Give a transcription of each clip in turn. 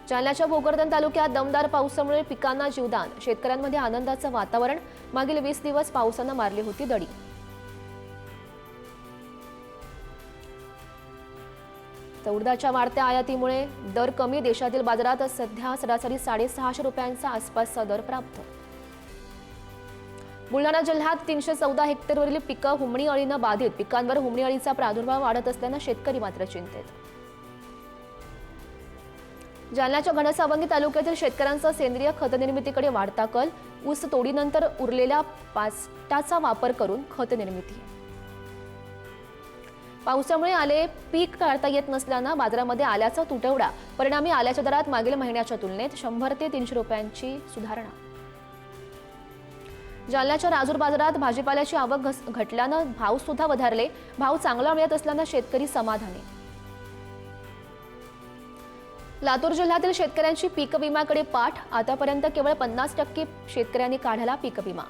जालन्याच्या भोकरदन तालुक्यात दमदार पावसामुळे पिकांना जीवदान, शेतकऱ्यांमध्ये आनंदाचं वातावरण। मागील 20 दिवस पावसानं मारली होती दडी। उडदाच्या वाढत्या आयातीमुळे दर कमी, देशातील बाजारात सध्या सरासरी 650 रुपयांचा आसपासचा दर प्राप्त। बुलढाणा जिल्ह्यात 314 हेक्टरवरील पिकं हुमणी अळीनं बाधित, पिकांवर हुमणी अळीचा प्रादुर्भाव वाढत असल्यानं शेतकरी मात्र चिंतेत। जालन्याच्या घनसावंगी तालुक्यातील शेतकऱ्यांचा सेंद्रिय खत निर्मितीकडे वाढता कल, ऊस तोडीनंतर उरलेल्या पाचटाचा वापर करून खत निर्मिती। पावसामुळे आले पीक काढता येत नसल्यानं बाजारामध्ये आल्याचा तुटवडा, परिणामी आल्याच्या दरात मागील महिन्याच्या तुलनेत 100 ते 300 रुपयांची सुधारणा। जालन्याच्या राजूर बाजारात भाजीपाल्याची आवक घटल्यानं भाव सुद्धा वधारले, भाव चांगला मिळत असल्यानं शेतकरी समाधानी। लातूर जिल्ह्यातील शेतकऱ्यांची पीक विम्याकडे पाठ, आतापर्यंत केवळ 50% शेतकऱ्यांनी काढला पीक विमा।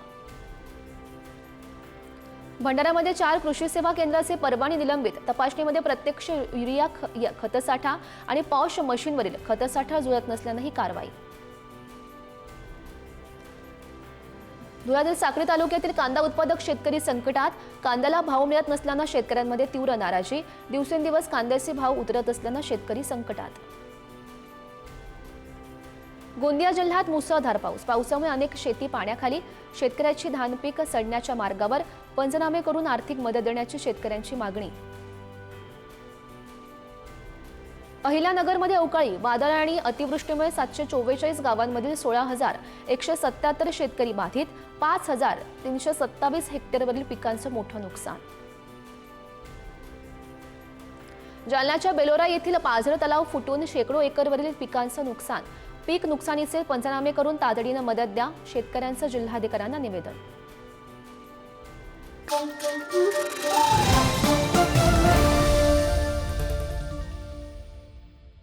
भंडाऱ्यामध्ये 4 कृषी सेवा केंद्राचे परवाने निलंबित, तपासणीमध्ये प्रत्यक्ष युरिया खतसाठा आणि पॉश मशीनवरील खतसाठा जुळत नसल्यानं ही कारवाई। धुळ्यातील साक्री तालुक्यातील कांदा उत्पादक शेतकरी संकटात, कांद्याला भाव मिळत नसल्यानं शेतकऱ्यांमध्ये तीव्र नाराजी, दिवसेंदिवस कांद्याचे भाव उतरत असल्यानं शेतकरी संकटात। गोंदिया जिल्ह्यात मुसळधार पावसामुळे अनेक शेती पाण्याखाली, शेतकऱ्याची धान पीक सडण्याच्या मार्गावर, पंचनामे करून आर्थिक मदत देण्याची शेतकऱ्यांची मागणी। अहिल्यानगरमध्ये अवकाळी वादळ आणि अतिवृष्टीमुळे 744 गावांमधील 16,177 शेतकरी बाधित, 5,327 हेक्टरवरील पिकांचं मोठं नुकसान। जालन्याच्या बेलोरा येथील पाझर तलाव फुटून शेकडो एकरवरील पिकांचं नुकसान, पीक नुकसानीचे पंचनामे करून तातडीनं मदत द्या, शेतकऱ्यांचं जिल्हाधिकाऱ्यांना निवेदन।